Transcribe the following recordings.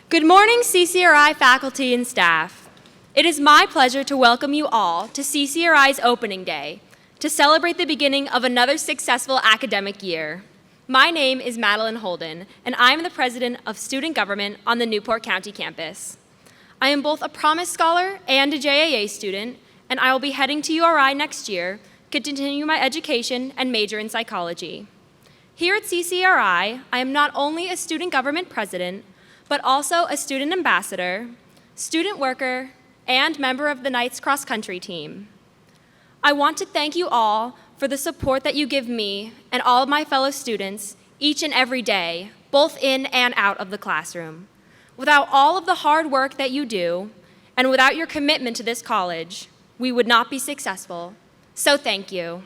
Good morning, CCRI faculty and staff. It is my pleasure to welcome you all to CCRI's opening day to celebrate the beginning of another successful academic year. My name is Madeline Holden, and I am the president of student government on the Newport County campus. I am both a Promise Scholar and a JAA student, and I will be heading to URI next year to continue my education and major in psychology. Here at CCRI, I am not only a student government president, but also a student ambassador, student worker, and member of the Knights cross-country team. I want to thank you all for the support that you give me and all of my fellow students each and every day, both in and out of the classroom. Without all of the hard work that you do, and without your commitment to this college, we would not be successful. So thank you.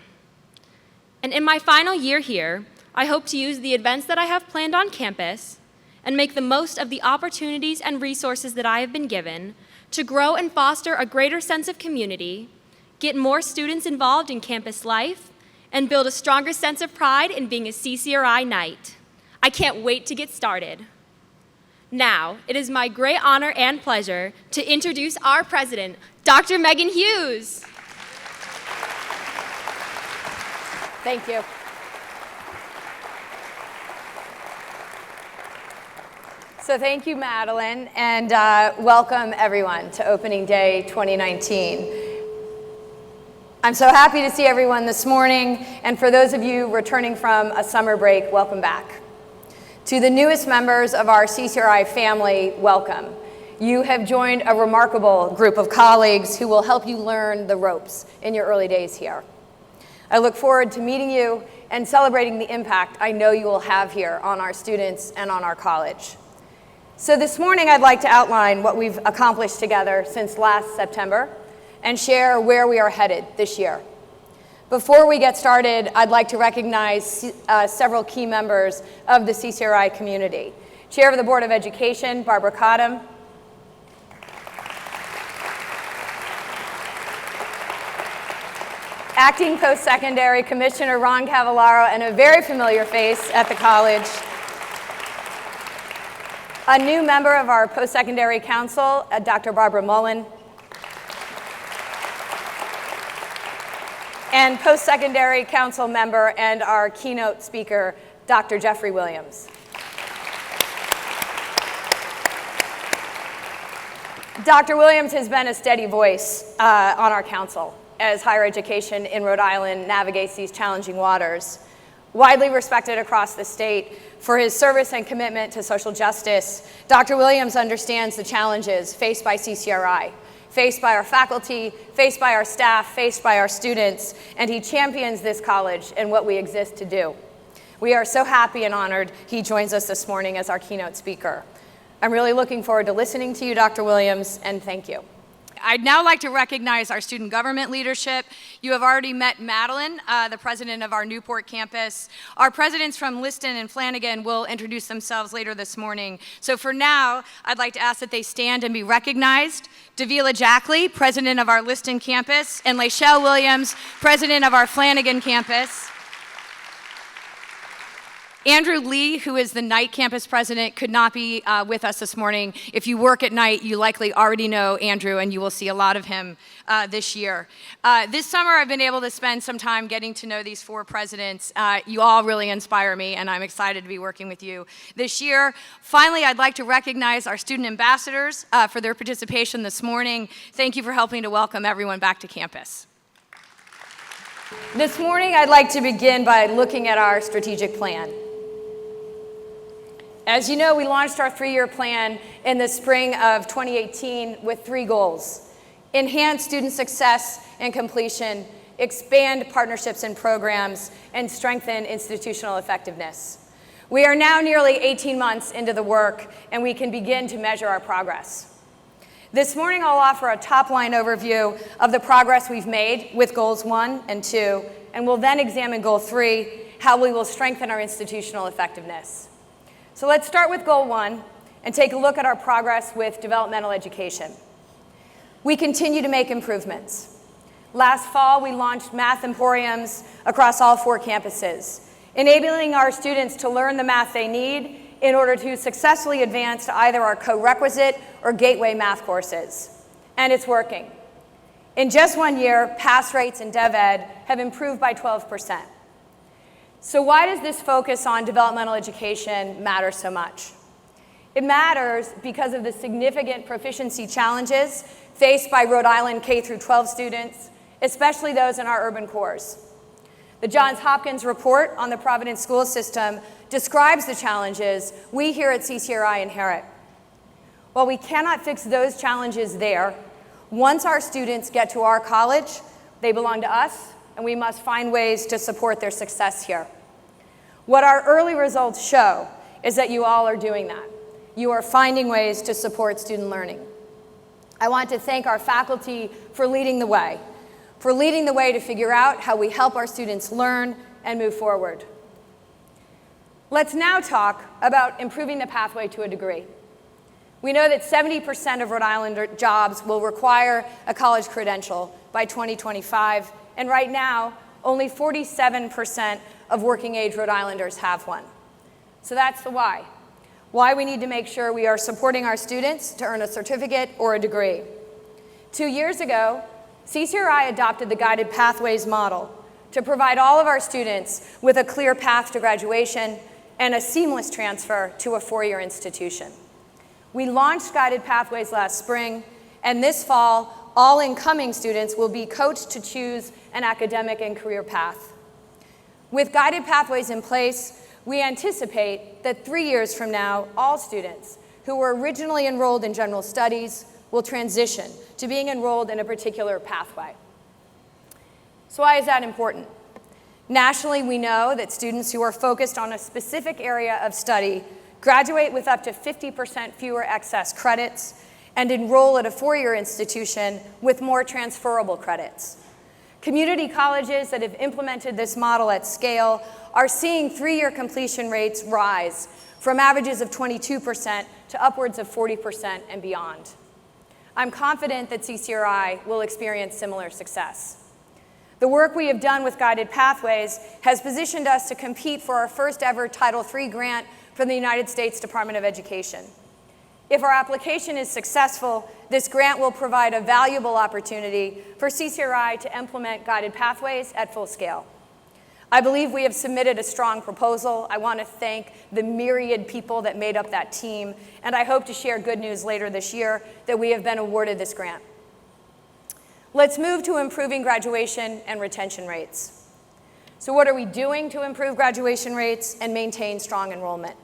And in my final year here, I hope to use the events that I have planned on campus and make the most of the opportunities and resources that I have been given to grow and foster a greater sense of community, get more students involved in campus life, and build a stronger sense of pride in being a CCRI Knight. I can't wait to get started. Now, it is my great honor and pleasure to introduce our president, Dr. Meghan Hughes. Thank you. So thank you, Madeline, and welcome everyone to Opening Day 2019. I'm so happy to see everyone this morning, and for those of you returning from a summer break, welcome back. To the newest members of our CCRI family, welcome. You have joined a remarkable group of colleagues who will help you learn the ropes in your early days here. I look forward to meeting you and celebrating the impact I know you will have here on our students and on our college. So this morning, I'd like to outline what we've accomplished together since last September and share where we are headed this year. Before we get started, I'd like to recognize several key members of the CCRI community. Chair of the Board of Education, Barbara Cottom. Acting Post-Secondary Commissioner Ron Cavallaro, and a very familiar face at the college. A new member of our Post-Secondary Council, Dr. Barbara Mullen. And Post-Secondary Council member and our keynote speaker, Dr. Jeffrey Williams. Dr. Williams has been a steady voice on our council as higher education in Rhode Island navigates these challenging waters. Widely respected across the state for his service and commitment to social justice, Dr. Williams understands the challenges faced by CCRI, faced by our faculty, faced by our staff, faced by our students, and he champions this college and what we exist to do. We are so happy and honored he joins us this morning as our keynote speaker. I'm really looking forward to listening to you, Dr. Williams, and thank you. I'd now like to recognize our student government leadership. You have already met Madeline, the president of our Newport campus. Our presidents from Liston and Flanagan will introduce themselves later this morning. So for now, I'd like to ask that they stand and be recognized. Davila Jackley, president of our Liston campus, and Lachelle Williams, president of our Flanagan campus. Andrew Lee, who is the Knight campus president, could not be with us this morning. If you work at Knight, you likely already know Andrew, and you will see a lot of him this year. This summer, I've been able to spend some time getting to know these four presidents. You all really inspire me, and I'm excited to be working with you this year. Finally, I'd like to recognize our student ambassadors for their participation this morning. Thank you for helping to welcome everyone back to campus. This morning, I'd like to begin by looking at our strategic plan. As you know, we launched our 3-year plan in the spring of 2018 with 3 goals: enhance student success and completion, expand partnerships and programs, and strengthen institutional effectiveness. We are now nearly 18 months into the work, and we can begin to measure our progress. This morning, I'll offer a top-line overview of the progress we've made with goals 1 and 2, and we'll then examine goal 3, how we will strengthen our institutional effectiveness. So let's start with goal 1 and take a look at our progress with developmental education. We continue to make improvements. Last fall, we launched math emporiums across all 4 campuses, enabling our students to learn the math they need in order to successfully advance to either our co-requisite or gateway math courses. And it's working. In just 1 year, pass rates in DevEd have improved by 12%. So why does this focus on developmental education matter so much? It matters because of the significant proficiency challenges faced by Rhode Island K-12 students, especially those in our urban cores. The Johns Hopkins report on the Providence school system describes the challenges we here at CCRI inherit. While we cannot fix those challenges there, once our students get to our college, they belong to us, and we must find ways to support their success here. What our early results show is that you all are doing that. You are finding ways to support student learning. I want to thank our faculty for leading the way to figure out how we help our students learn and move forward. Let's now talk about improving the pathway to a degree. We know that 70% of Rhode Island jobs will require a college credential by 2025, and right now, only 47% of working-age Rhode Islanders have one. So that's the why. Why we need to make sure we are supporting our students to earn a certificate or a degree. 2 years ago, CCRI adopted the Guided Pathways model to provide all of our students with a clear path to graduation and a seamless transfer to a four-year institution. We launched Guided Pathways last spring, and this fall, all incoming students will be coached to choose an academic and career path. With Guided Pathways in place, we anticipate that 3 years from now, all students who were originally enrolled in general studies will transition to being enrolled in a particular pathway. So why is that important? Nationally, we know that students who are focused on a specific area of study graduate with up to 50% fewer excess credits and enroll at a four-year institution with more transferable credits. Community colleges that have implemented this model at scale are seeing three-year completion rates rise from averages of 22% to upwards of 40% and beyond. I'm confident that CCRI will experience similar success. The work we have done with Guided Pathways has positioned us to compete for our first ever Title III grant from the United States Department of Education. If our application is successful, this grant will provide a valuable opportunity for CCRI to implement Guided Pathways at full scale. I believe we have submitted a strong proposal. I want to thank the myriad people that made up that team, and I hope to share good news later this year that we have been awarded this grant. Let's move to improving graduation and retention rates. So what are we doing to improve graduation rates and maintain strong enrollment?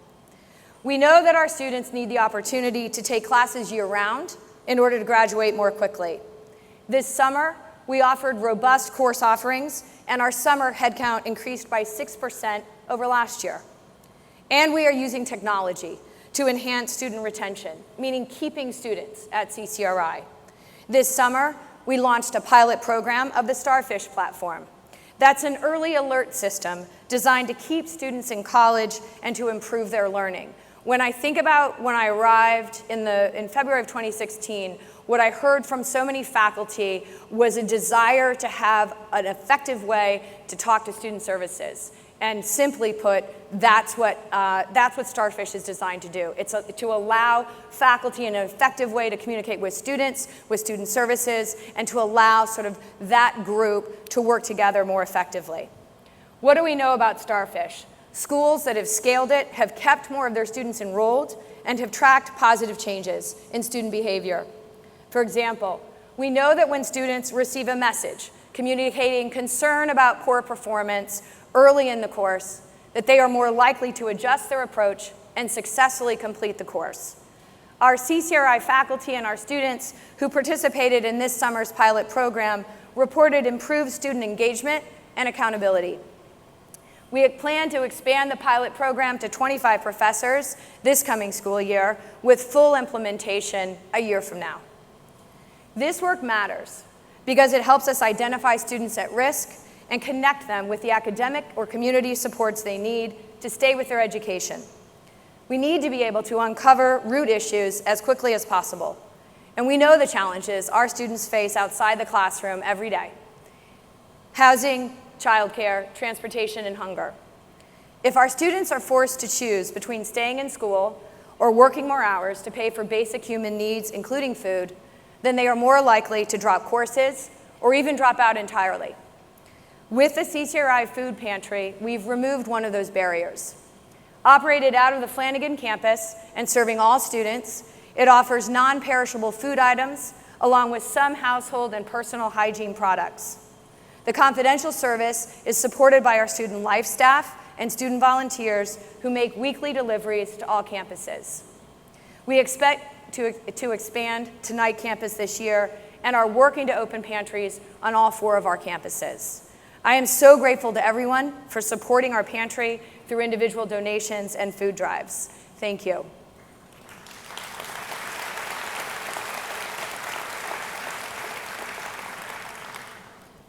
We know that our students need the opportunity to take classes year-round in order to graduate more quickly. This summer, we offered robust course offerings, and our summer headcount increased by 6% over last year. And we are using technology to enhance student retention, meaning keeping students at CCRI. This summer, we launched a pilot program of the Starfish platform. That's an early alert system designed to keep students in college and to improve their learning. When I think about when I arrived in February of 2016, what I heard from so many faculty was a desire to have an effective way to talk to student services. And simply put, that's what Starfish is designed to do. It's to allow faculty in an effective way to communicate with students, with student services, and to allow sort of that group to work together more effectively. What do we know about Starfish? Schools that have scaled it have kept more of their students enrolled and have tracked positive changes in student behavior. For example, we know that when students receive a message communicating concern about poor performance early in the course, that they are more likely to adjust their approach and successfully complete the course. Our CCRI faculty and our students who participated in this summer's pilot program reported improved student engagement and accountability. We had planned to expand the pilot program to 25 professors this coming school year with full implementation a year from now. This work matters because it helps us identify students at risk and connect them with the academic or community supports they need to stay with their education. We need to be able to uncover root issues as quickly as possible. And we know the challenges our students face outside the classroom every day: housing, childcare, transportation, and hunger. If our students are forced to choose between staying in school or working more hours to pay for basic human needs, including food, then they are more likely to drop courses or even drop out entirely. With the CCRI Food Pantry, we've removed one of those barriers. Operated out of the Flanagan campus and serving all students, it offers non-perishable food items along with some household and personal hygiene products. The confidential service is supported by our student life staff and student volunteers who make weekly deliveries to all campuses. We expect to expand to Night Campus this year and are working to open pantries on all 4 of our campuses. I am so grateful to everyone for supporting our pantry through individual donations and food drives. Thank you.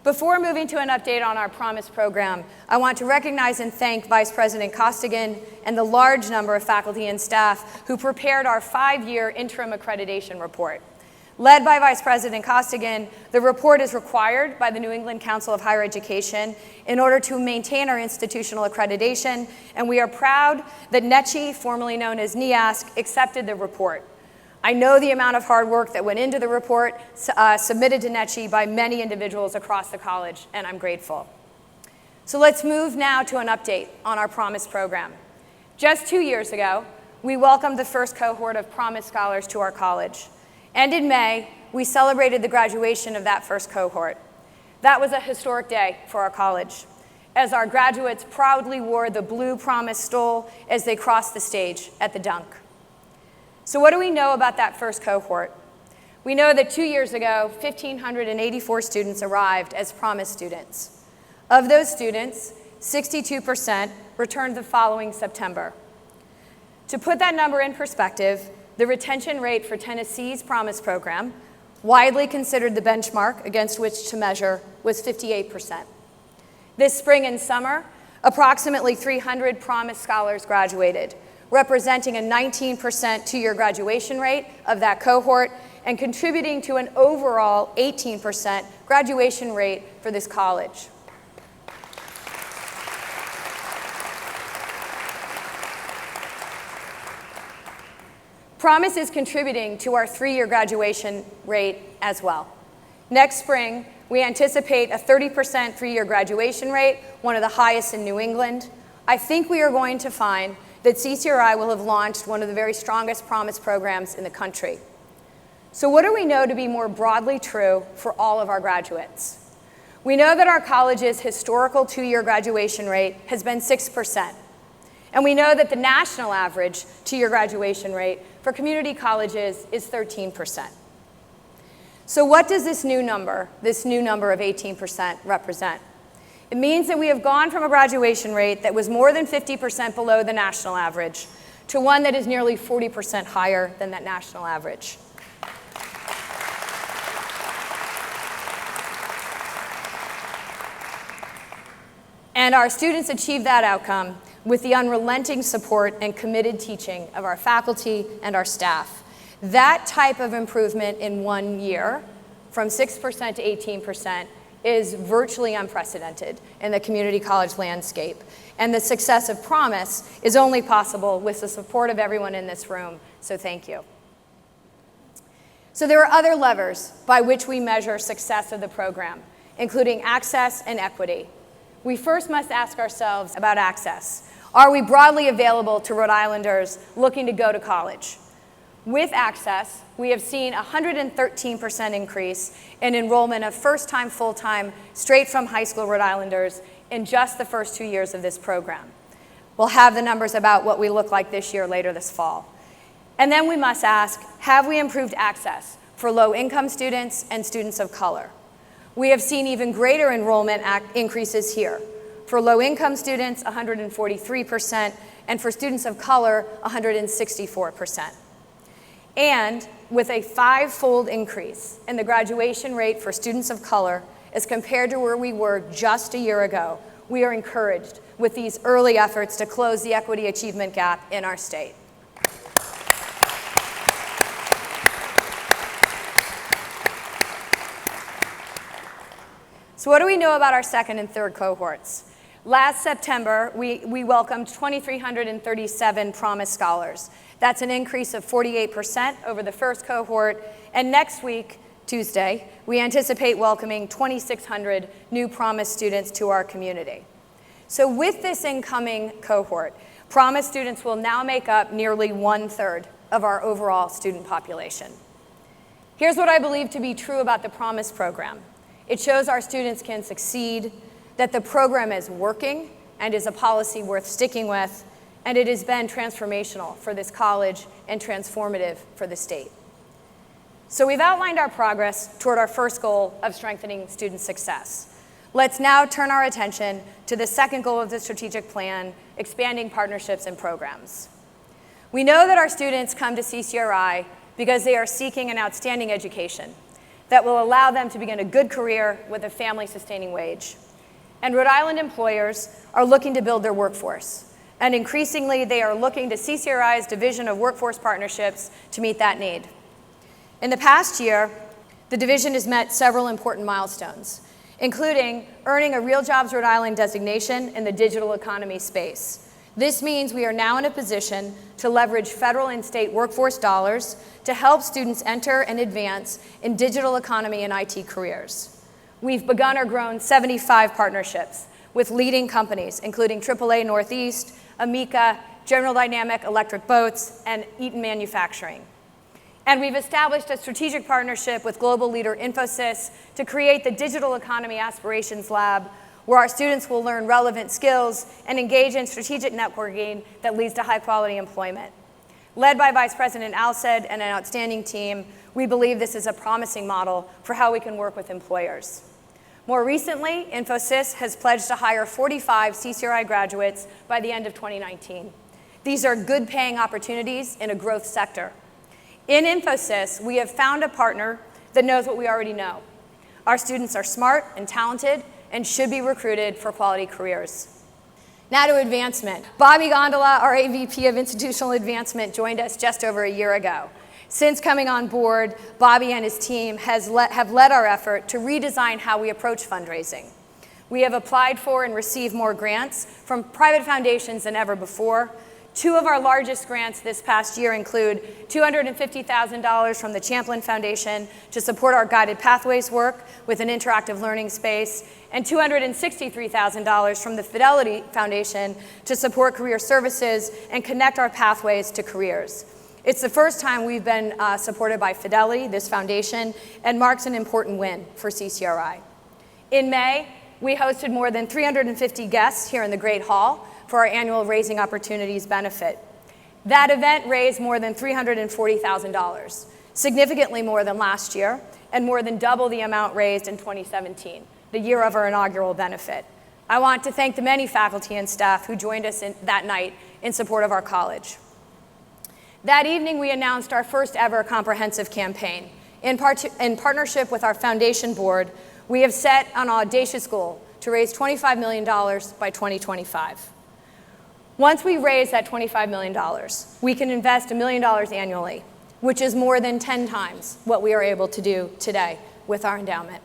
Before moving to an update on our Promise program, I want to recognize and thank Vice President Costigan and the large number of faculty and staff who prepared our 5-year interim accreditation report. Led by Vice President Costigan, the report is required by the New England Council of Higher Education in order to maintain our institutional accreditation, and we are proud that NECHI, formerly known as NEASC, accepted the report. I know the amount of hard work that went into the report submitted to NECHI by many individuals across the college, and I'm grateful. So let's move now to an update on our Promise program. Just 2 years ago, we welcomed the first cohort of Promise Scholars to our college. And in May, we celebrated the graduation of that first cohort. That was a historic day for our college, as our graduates proudly wore the blue Promise stole as they crossed the stage at the dunk. So what do we know about that first cohort? We know that 2 years ago, 1,584 students arrived as Promise students. Of those students, 62% returned the following September. To put that number in perspective, the retention rate for Tennessee's Promise program, widely considered the benchmark against which to measure, was 58%. This spring and summer, approximately 300 Promise Scholars graduated, representing a 19% 2-year graduation rate of that cohort and contributing to an overall 18% graduation rate for this college. Promise is contributing to our 3-year graduation rate as well. Next spring, we anticipate a 30% 3-year graduation rate, one of the highest in New England. I think we are going to find that CCRI will have launched one of the very strongest Promise programs in the country. So what do we know to be more broadly true for all of our graduates? We know that our college's historical 2-year graduation rate has been 6%. And we know that the national average 2-year graduation rate for community colleges is 13%. So what does this new number of 18% represent? It means that we have gone from a graduation rate that was more than 50% below the national average to one that is nearly 40% higher than that national average. And our students achieve that outcome with the unrelenting support and committed teaching of our faculty and our staff. That type of improvement in 1 year, from 6% to 18%, is virtually unprecedented in the community college landscape. And the success of Promise is only possible with the support of everyone in this room, so thank you. So there are other levers by which we measure success of the program, including access and equity. We first must ask ourselves about access. Are we broadly available to Rhode Islanders looking to go to college? With access, we have seen a 113% increase in enrollment of first-time, full-time, straight from high school Rhode Islanders in just the first 2 years of this program. We'll have the numbers about what we look like this year later this fall. And then we must ask, have we improved access for low-income students and students of color? We have seen even greater enrollment increases here. For low-income students, 143%, and for students of color, 164%. And with a 5-fold increase in the graduation rate for students of color as compared to where we were just a year ago, we are encouraged with these early efforts to close the equity achievement gap in our state. So what do we know about our second and third cohorts? Last September, we welcomed 2,337 Promise Scholars. That's an increase of 48% over the first cohort, and next week, Tuesday, we anticipate welcoming 2,600 new Promise students to our community. So with this incoming cohort, Promise students will now make up nearly 1/3 of our overall student population. Here's what I believe to be true about the Promise program. It shows our students can succeed, that the program is working and is a policy worth sticking with, and it has been transformational for this college and transformative for the state. So we've outlined our progress toward our first goal of strengthening student success. Let's now turn our attention to the second goal of the strategic plan, expanding partnerships and programs. We know that our students come to CCRI because they are seeking an outstanding education that will allow them to begin a good career with a family-sustaining wage. And Rhode Island employers are looking to build their workforce. And increasingly, they are looking to CCRI's Division of Workforce Partnerships to meet that need. In the past year, the division has met several important milestones, including earning a Real Jobs Rhode Island designation in the digital economy space. This means we are now in a position to leverage federal and state workforce dollars to help students enter and advance in digital economy and IT careers. We've begun or grown 75 partnerships with leading companies, including AAA Northeast, Amica, General Dynamic Electric Boats, and Eaton Manufacturing. And we've established a strategic partnership with global leader Infosys to create the Digital Economy Aspirations Lab, where our students will learn relevant skills and engage in strategic networking that leads to high-quality employment. Led by Vice President Alced and an outstanding team, we believe this is a promising model for how we can work with employers. More recently, Infosys has pledged to hire 45 CCRI graduates by the end of 2019. These are good-paying opportunities in a growth sector. In Infosys, we have found a partner that knows what we already know. Our students are smart and talented and should be recruited for quality careers. Now to advancement. Bobby Gondola, our AVP of Institutional Advancement, joined us just over a year ago. Since coming on board, Bobby and his team have led our effort to redesign how we approach fundraising. We have applied for and received more grants from private foundations than ever before. Two of our largest grants this past year include $250,000 from the Champlin Foundation to support our guided pathways work with an interactive learning space, and $263,000 from the Fidelity Foundation to support career services and connect our pathways to careers. It's the first time we've been supported by Fidelity, this foundation, and marks an important win for CCRI. In May, we hosted more than 350 guests here in the Great Hall for our annual Raising Opportunities benefit. That event raised more than $340,000, significantly more than last year, and more than double the amount raised in 2017, the year of our inaugural benefit. I want to thank the many faculty and staff who joined us that night in support of our college. That evening, we announced our first ever comprehensive campaign. In partnership with our foundation board, we have set an audacious goal to raise $25 million by 2025. Once we raise that $25 million, we can invest $1 million annually, which is more than 10 times what we are able to do today with our endowment.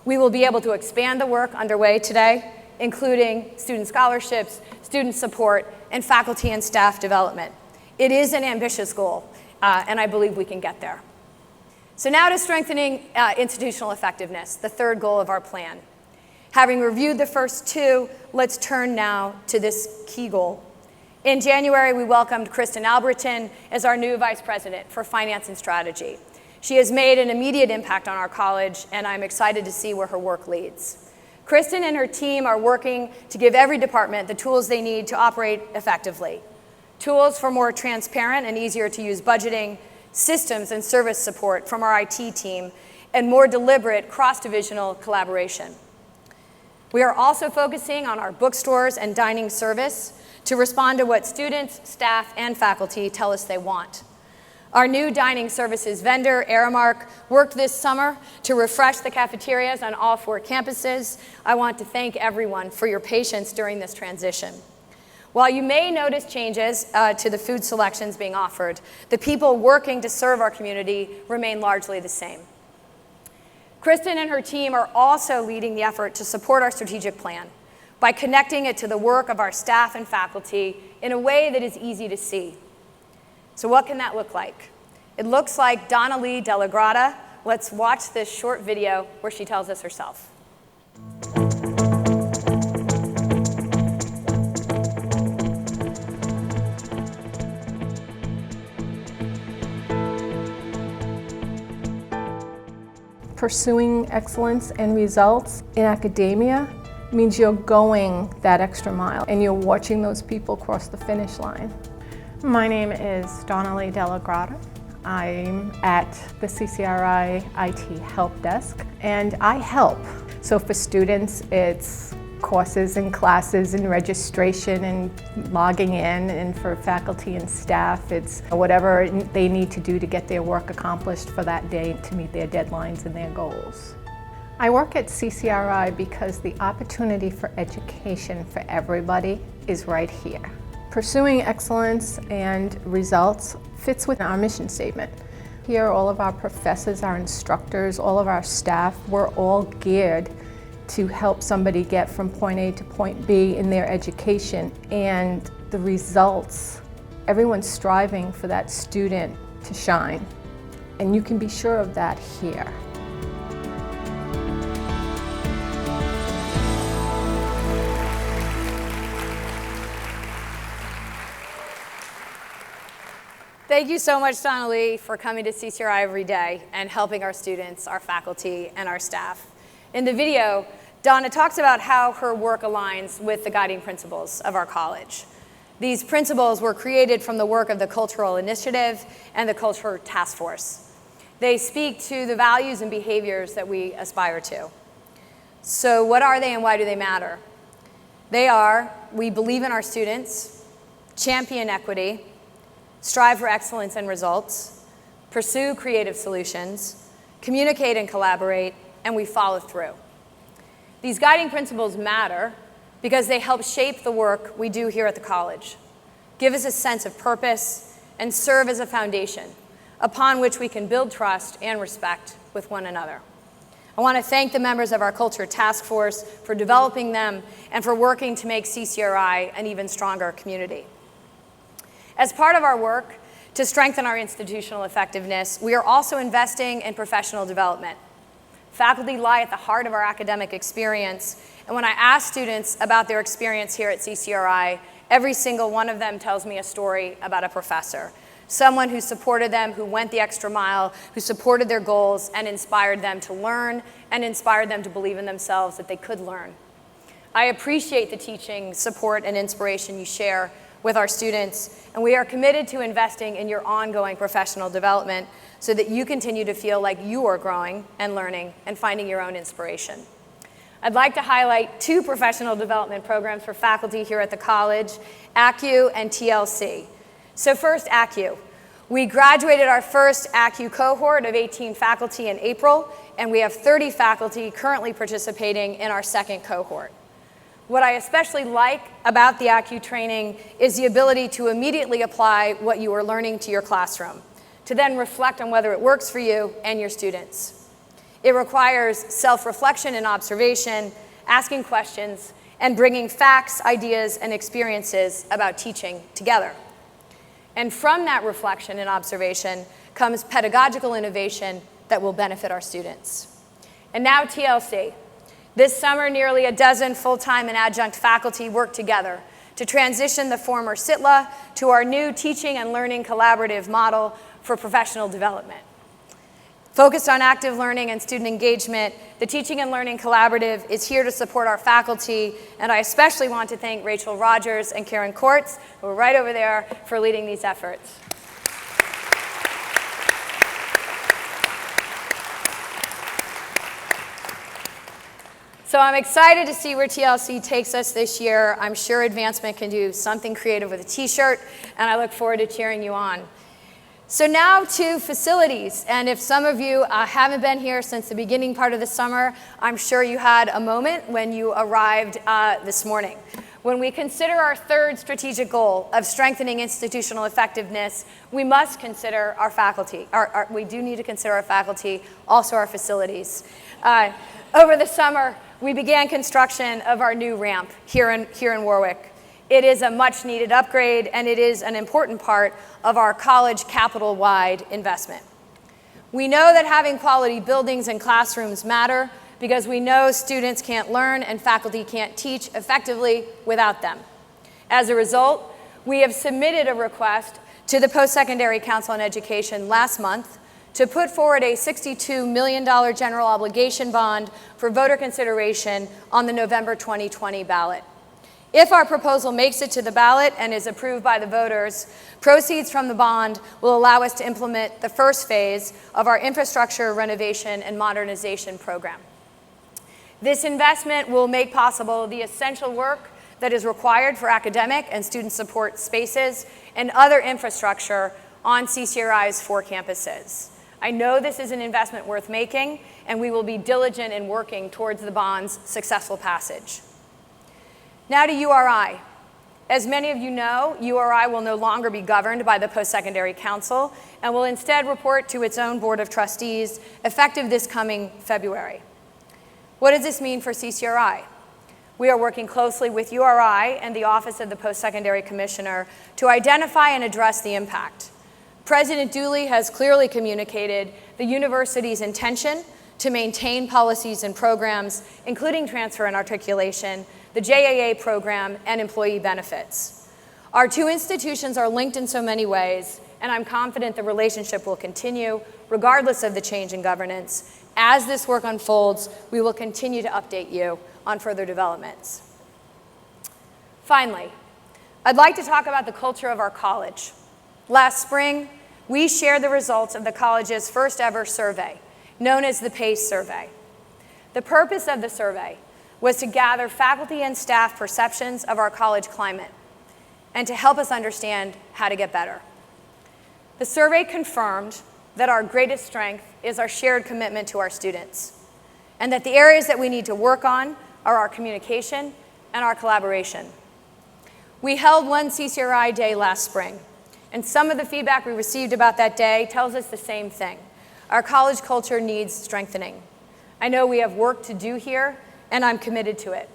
We will be able to expand the work underway today, including student scholarships, student support, and faculty and staff development. It is an ambitious goal, and I believe we can get there. So now to strengthening institutional effectiveness, the third goal of our plan. Having reviewed the first two, let's turn now to this key goal. In January, we welcomed Kristen Alberton as our new Vice President for Finance and Strategy. She has made an immediate impact on our college, and I'm excited to see where her work leads. Kristen and her team are working to give every department the tools they need to operate effectively. Tools for more transparent and easier to use budgeting, systems and service support from our IT team, and more deliberate cross-divisional collaboration. We are also focusing on our bookstores and dining service to respond to what students, staff, and faculty tell us they want. Our new dining services vendor, Aramark, worked this summer to refresh the cafeterias on all 4 campuses. I want to thank everyone for your patience during this transition. While you may notice changes to the food selections being offered, the people working to serve our community remain largely the same. Kristen and her team are also leading the effort to support our strategic plan. by connecting it to the work of our staff and faculty in a way that is easy to see. So what can that look like? It looks like Donna Lee Della Grata. Let's watch this short video where she tells us herself. Pursuing excellence and results in academia means you're going that extra mile and you're watching those people cross the finish line. My name is Donna Lee Della Grata. I'm at the CCRI IT Help Desk and I help. So for students, it's courses and classes and registration and logging in, and for faculty and staff, it's whatever they need to do to get their work accomplished for that day to meet their deadlines and their goals. I work at CCRI because the opportunity for education for everybody is right here. Pursuing excellence and results fits with our mission statement. Here, all of our professors, our instructors, all of our staff, we're all geared to help somebody get from point A to point B in their education, and the results, everyone's striving for that student to shine, and you can be sure of that here. Thank you so much, Donna Lee, for coming to CCRI every day and helping our students, our faculty, and our staff. In the video, Donna talks about how her work aligns with the guiding principles of our college. These principles were created from the work of the Cultural Initiative and the Culture Task Force. They speak to the values and behaviors that we aspire to. So what are they and why do they matter? They are: we believe in our students, champion equity, strive for excellence and results, pursue creative solutions, communicate and collaborate, and we follow through. These guiding principles matter because they help shape the work we do here at the college, give us a sense of purpose, and serve as a foundation upon which we can build trust and respect with one another. I want to thank the members of our Culture Task Force for developing them and for working to make CCRI an even stronger community. As part of our work to strengthen our institutional effectiveness, we are also investing in professional development. Faculty lie at the heart of our academic experience, and when I ask students about their experience here at CCRI, every single one of them tells me a story about a professor, someone who supported them, who went the extra mile, who supported their goals and inspired them to learn and inspired them to believe in themselves that they could learn. I appreciate the teaching, support, and inspiration you share with our students, and we are committed to investing in your ongoing professional development so that you continue to feel like you are growing and learning and finding your own inspiration. I'd like to highlight two professional development programs for faculty here at the college, ACU and TLC. So first, ACU. We graduated our first ACU cohort of 18 faculty in April, and we have 30 faculty currently participating in our second cohort. What I especially like about the ACU training is the ability to immediately apply what you are learning to your classroom, to then reflect on whether it works for you and your students. It requires self-reflection and observation, asking questions, and bringing facts, ideas, and experiences about teaching together. And from that reflection and observation comes pedagogical innovation that will benefit our students. And now TLC. This summer, nearly a dozen full-time and adjunct faculty worked together to transition the former SITLA to our new teaching and learning collaborative model for professional development. Focused on active learning and student engagement, the Teaching and Learning Collaborative is here to support our faculty, and I especially want to thank Rachel Rogers and Karen Kortz, who are right over there, for leading these efforts. So I'm excited to see where TLC takes us this year. I'm sure Advancement can do something creative with a t-shirt, and I look forward to cheering you on. So now to facilities, and if some of you haven't been here since the beginning part of the summer, I'm sure you had a moment when you arrived this morning. When we consider our third strategic goal of strengthening institutional effectiveness, we must consider our faculty. We do need to consider our faculty, also our facilities. Over the summer, we began construction of our new ramp here in Warwick. It is a much needed upgrade, and it is an important part of our college capital-wide investment. We know that having quality buildings and classrooms matter because we know students can't learn and faculty can't teach effectively without them. As a result, we have submitted a request to the Post-Secondary Council on Education last month to put forward a $62 million general obligation bond for voter consideration on the November 2020 ballot. If our proposal makes it to the ballot and is approved by the voters, proceeds from the bond will allow us to implement the first phase of our infrastructure renovation and modernization program. This investment will make possible the essential work that is required for academic and student support spaces and other infrastructure on CCRI's 4 campuses. I know this is an investment worth making, and we will be diligent in working towards the bond's successful passage. Now to URI. As many of you know, URI will no longer be governed by the Post-Secondary Council and will instead report to its own Board of Trustees effective this coming February. What does this mean for CCRI? We are working closely with URI and the Office of the Post-Secondary Commissioner to identify and address the impact. President Dooley has clearly communicated the university's intention to maintain policies and programs, including transfer and articulation, the JAA program, and employee benefits. Our 2 institutions are linked in so many ways, and I'm confident the relationship will continue regardless of the change in governance. As this work unfolds, we will continue to update you on further developments. Finally, I'd like to talk about the culture of our college. Last spring, we shared the results of the college's first ever survey, known as the PACE survey. The purpose of the survey was to gather faculty and staff perceptions of our college climate and to help us understand how to get better. The survey confirmed that our greatest strength is our shared commitment to our students, and that the areas that we need to work on are our communication and our collaboration. We held one CCRI Day last spring, and some of the feedback we received about that day tells us the same thing. Our college culture needs strengthening. I know we have work to do here, and I'm committed to it.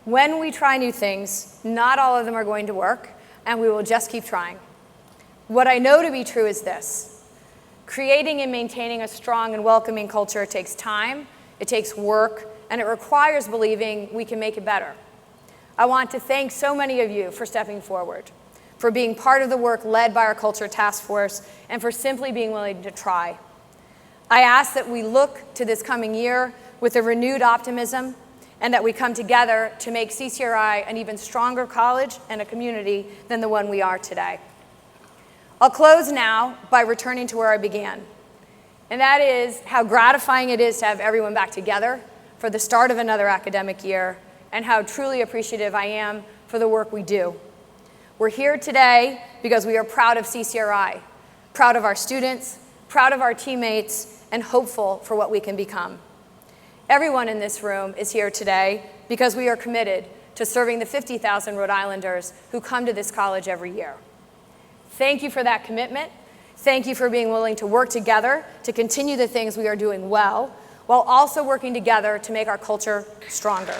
When we try new things, not all of them are going to work, and we will just keep trying. What I know to be true is this: creating and maintaining a strong and welcoming culture takes time, it takes work, and it requires believing we can make it better. I want to thank so many of you for stepping forward, for being part of the work led by our Culture Task Force, and for simply being willing to try. I ask that we look to this coming year with a renewed optimism, and that we come together to make CCRI an even stronger college and a community than the one we are today. I'll close now by returning to where I began, and that is how gratifying it is to have everyone back together for the start of another academic year, and how truly appreciative I am for the work we do. We're here today because we are proud of CCRI, proud of our students, proud of our teammates, and hopeful for what we can become. Everyone in this room is here today because we are committed to serving the 50,000 Rhode Islanders who come to this college every year. Thank you for that commitment. Thank you for being willing to work together to continue the things we are doing well, while also working together to make our culture stronger.